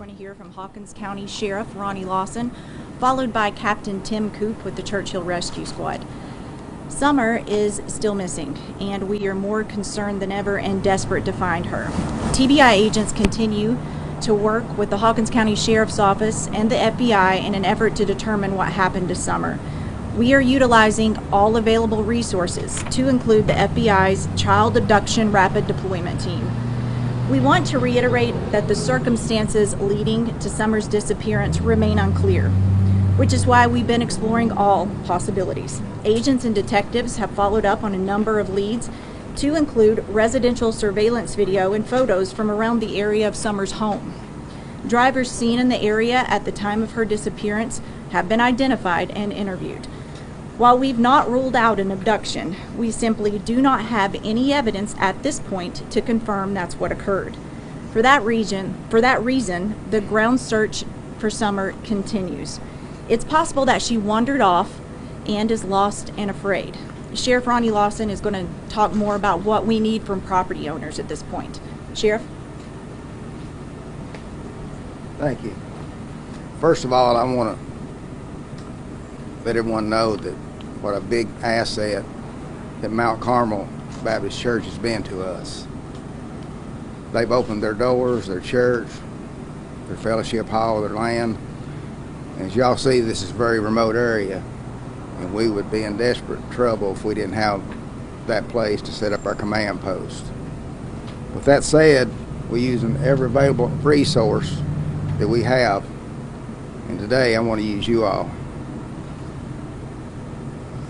going to hear from Hawkins County Sheriff Ronnie Lawson, followed by Captain Tim Coop with the Churchill Rescue Squad. Summer is still missing, and we are more concerned than ever and desperate to find her. TBI agents continue to work with the Hawkins County Sheriff's Office and the FBI in an effort to determine what happened to Summer. We are utilizing all available resources, to include the FBI's Child Abduction Rapid Deployment Team. We want to reiterate that the circumstances leading to Summer's disappearance remain unclear, which is why we've been exploring all possibilities. Agents and detectives have followed up on a number of leads, to include residential surveillance video and photos from around the area of Summer's home. Drivers seen in the area at the time of her disappearance have been identified and interviewed. While we've not ruled out an abduction, we simply do not have any evidence at this point to confirm that's what occurred. For that reason, the ground search for Summer continues. It's possible that she wandered off and is lost and afraid. Sheriff Ronnie Lawson is going to talk more about what we need from property owners at this point. Sheriff? Thank you. First of all, I want to let everyone know that what a big asset that Mount Carmel Baptist Church has been to us. They've opened their doors, their church, their fellowship hall, their land. As y'all see, this is a very remote area, and we would be in desperate trouble if we didn't have that place to set up our command post. With that said, we're using every available resource that we have, and today I want to use you all.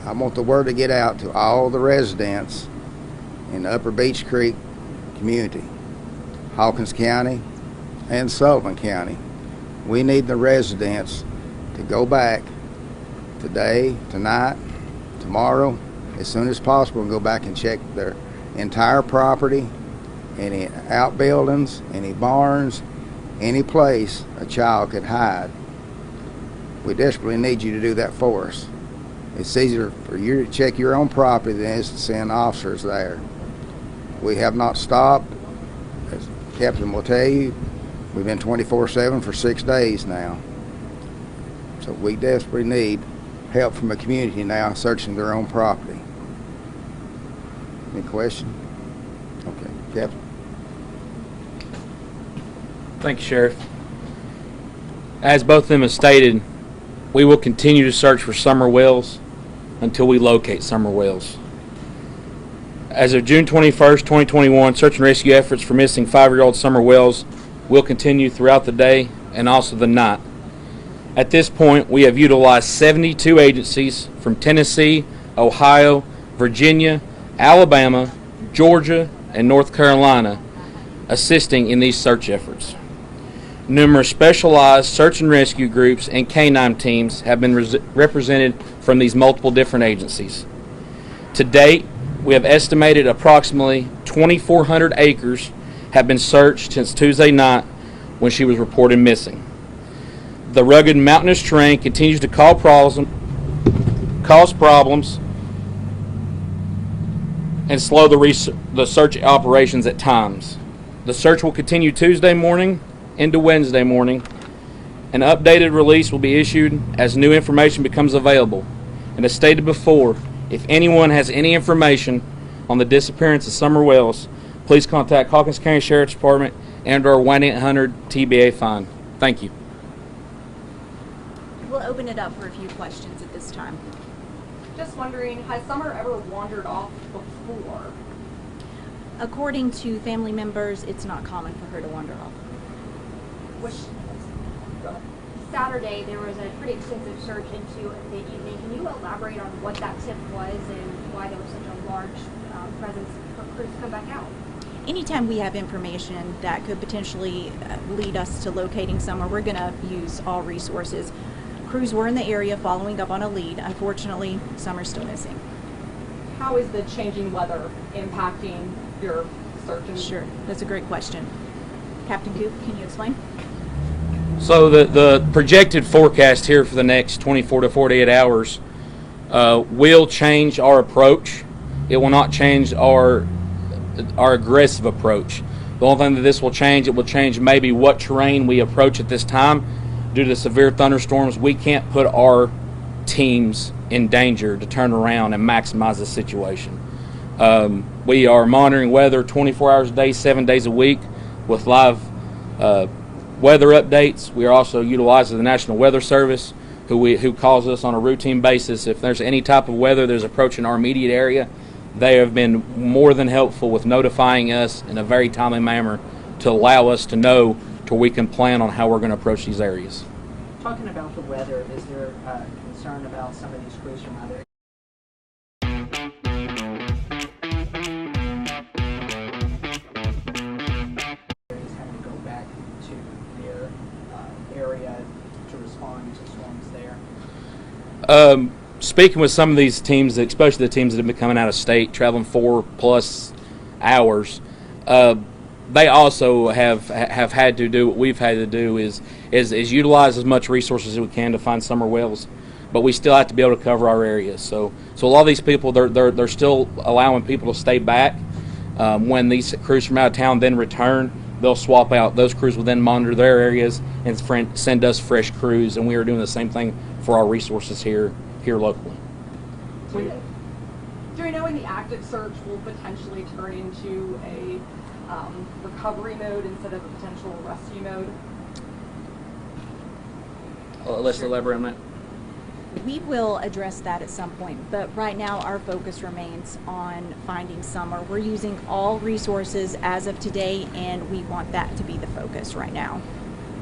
I want the word to get out to all the residents in the Upper Beech Creek community, Hawkins County and Sullivan County. We need the residents to go back today, tonight, tomorrow, as soon as possible, and go back and check their entire property, any outbuildings, any barns, any place a child could hide. We desperately need you to do that for us. It's easier for you to check your own property than it is to send officers there. We have not stopped. As the captain will tell you, we've been 24/7 for 6 days now. So we desperately need help from the community now searching their own property. Any question? Okay, Captain. Thank you, Sheriff. As both of them have stated, we will continue to search for Summer Wells until we locate Summer Wells. As of June 21st, 2021, search and rescue efforts for missing 5-year-old Summer Wells will continue throughout the day and also the night. At this point, we have utilized 72 agencies from Tennessee, Ohio, Virginia, Alabama, Georgia, and North Carolina assisting in these search efforts. Numerous specialized search and rescue groups and canine teams have been represented from these multiple different agencies. To date, we have estimated approximately 2,400 acres have been searched since Tuesday night when she was reported missing. The rugged mountainous terrain continues to cause problems and slow the search operations at times. The search will continue Tuesday morning into Wednesday morning. An updated release will be issued as new information becomes available. And as stated before, if anyone has any information on the disappearance of Summer Wells, please contact Hawkins County Sheriff's Department and our 1-800-TBA fine. Thank you. We'll open it up for a few questions at this time. Just wondering, has Summer ever wandered off before? According to family members, it's not common for her to wander off. Saturday, there was a pretty extensive search into the evening. Can you elaborate on what that tip was and why there was such a large presence for crews to come back out? Anytime we have information that could potentially lead us to locating Summer, we're going to use all resources. Crews were in the area following up on a lead. Unfortunately, Summer's still missing. How is the changing weather impacting your search? Sure, that's a great question. Captain Coop, can you explain? So the projected forecast here for the next 24 to 48 hours will change our approach. It will not change our aggressive approach. The only thing that this will change, it will change maybe what terrain we approach at this time. Due to the severe thunderstorms, we can't put our teams in danger to turn around and maximize the situation. We are monitoring weather 24 hours a day, 7 days a week with live weather updates. We are also utilizing the National Weather Service, who calls us on a routine basis. If there's any type of weather that's approaching our immediate area, they have been more than helpful with notifying us in a very timely manner to allow us to know to where we can plan on how we're going to approach these areas. Talking about the weather, is there concern about some of these crews from other areas having to go back to their area to respond to storms there? Speaking with some of these teams, especially the teams that have been coming out of state, traveling 4+ hours, they also have had to do what we've had to do is utilize as much resources as we can to find summer wells, but we still have to be able to cover our areas. So a lot of these people, they're still allowing people to stay back. When these crews from out of town then return, they'll swap out. Those crews will then monitor their areas and send us fresh crews, and we are doing the same thing for our resources here locally. Do we know when the active search will potentially turn into a recovery mode instead of a potential rescue mode? Let's elaborate on that. We will address that at some point, but right now our focus remains on finding Summer. We're using all resources as of today, and we want that to be the focus right now.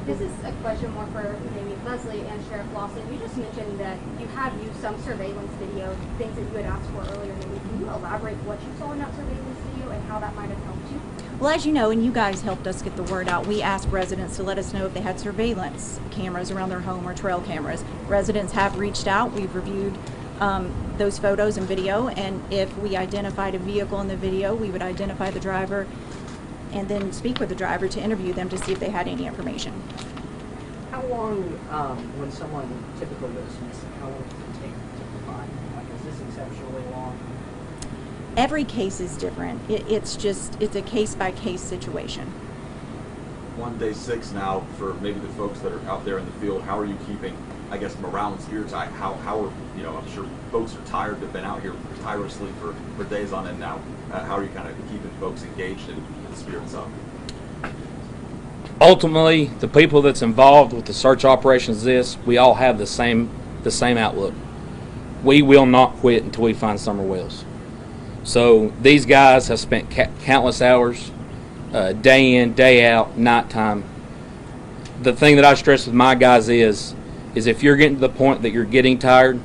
This is a question more for maybe Leslie and Sheriff Lawson. You just mentioned that you have used some surveillance video, things that you had asked for earlier in the week. Can you elaborate what you saw in that surveillance video and how that might have helped you? Well, as you know, and you guys helped us get the word out, we asked residents to let us know if they had surveillance cameras around their home or trail cameras. Residents have reached out. We've reviewed those photos and video, and if we identified a vehicle in the video, we would identify the driver and then speak with the driver to interview them to see if they had any information. How long, when someone typically goes missing, how long does it take to find? Like, is this exceptionally long? Every case is different. It's a case-by-case situation. One day 6 now for maybe the folks that are out there in the field. How are you keeping, I guess, morale and spirits high? How are, I'm sure folks are tired. They've been out here tirelessly for days on end now. How are you kind of keeping folks engaged and spirits up? Ultimately, the people that's involved with the search operations, we all have the same outlook. We will not quit until we find Summer wells. So these guys have spent countless hours, day in, day out, nighttime. The thing that I stress with my guys is if you're getting to the point that you're getting tired,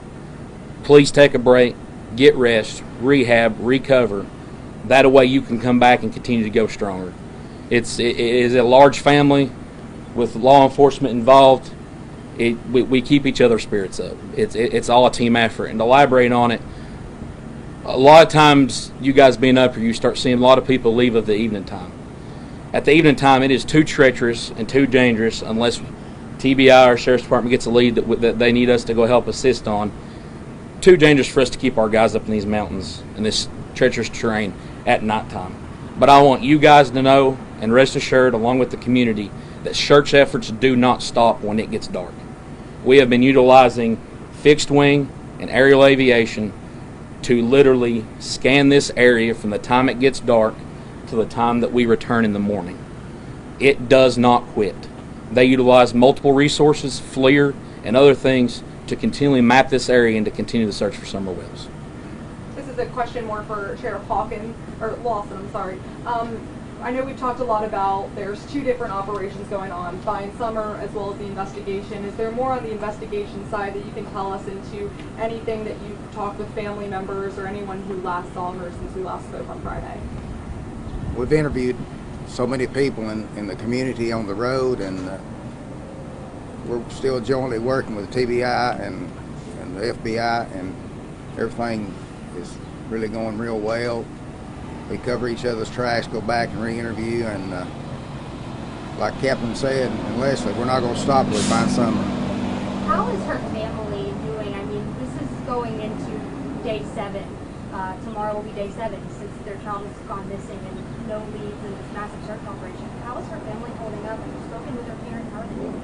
please take a break, get rest, rehab, recover. That way you can come back and continue to go stronger. It is a large family with law enforcement involved. We keep each other's spirits up. It's all a team effort. And to elaborate on it, a lot of times you guys being up here, you start seeing a lot of people leave at the evening time. At the evening time, it is too treacherous and too dangerous unless TBI or Sheriff's Department gets a lead that they need us to go help assist on. Too dangerous for us to keep our guys up in these mountains in this treacherous terrain at nighttime. But I want you guys to know and rest assured, along with the community, that search efforts do not stop when it gets dark. We have been utilizing fixed wing and aerial aviation to literally scan this area from the time it gets dark to the time that we return in the morning. It does not quit. They utilize multiple resources, FLIR, and other things to continually map this area and to continue the search for summer wells. This is a question more for Sheriff Hawkins, or Lawson, I'm sorry. I know we've talked a lot about there's 2 different operations going on, Find Summer as well as the investigation. Is there more on the investigation side that you can tell us into anything that you've talked with family members or anyone who last saw her since we last spoke on Friday? We've interviewed so many people in the community on the road, and we're still jointly working with TBI and the FBI, and everything is really going real well. We cover each other's tracks, go back and re-interview, and like Captain said, and Leslie, we're not going to stop till we find Summer. How is her family doing? I mean, this is going into day 7. Tomorrow will be day 7 since their child has gone missing. And no leads in this massive search operation. How is her family holding up? Have you spoken with her parents? How are they doing?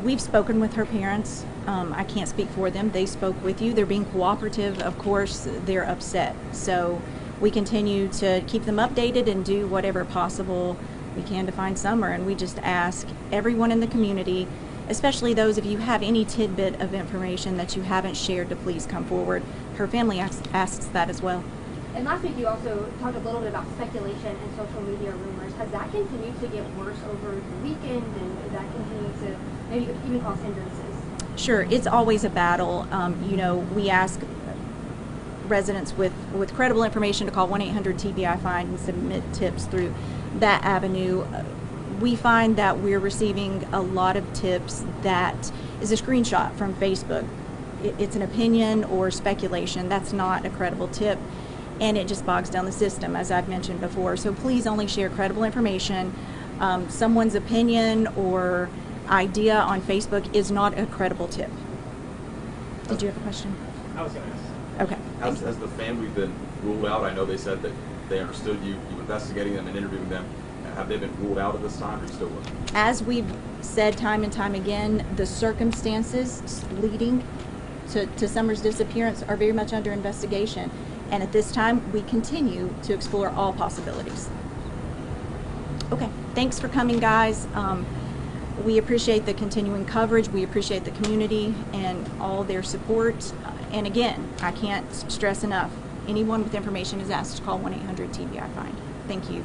We've spoken with her parents. I can't speak for them. They spoke with you. They're being cooperative. Of course, they're upset. So we continue to keep them updated and do whatever possible we can to find Summer. And we just ask everyone in the community, especially those of you who have any tidbit of information that you haven't shared, to please come forward. Her family asks that as well. And last week you also talked a little bit about speculation and social media rumors. Has that continued to get worse over the weekend, and is that continuing to maybe even cause hindrances? Sure, it's always a battle. We ask residents with credible information to call 1-800-TBI-FIND and submit tips through that avenue. We find that we're receiving a lot of tips that is a screenshot from Facebook. It's an opinion or speculation. That's not a credible tip, and it just bogs down the system, as I've mentioned before. So please only share credible information. Someone's opinion or idea on Facebook is not a credible tip. Did you have a question? I was going to ask. Okay. Has the family been ruled out? I know they said that they understood you investigating them and interviewing them. Have they been ruled out at this time, or are you still looking? As we've said time and time again, the circumstances leading to Summer's disappearance are very much under investigation. And at this time, we continue to explore all possibilities. Okay, thanks for coming, guys. We appreciate the continuing coverage. We appreciate the community and all their support. And again, I can't stress enough, anyone with information is asked to call 1-800-TBI-FIND. Thank you.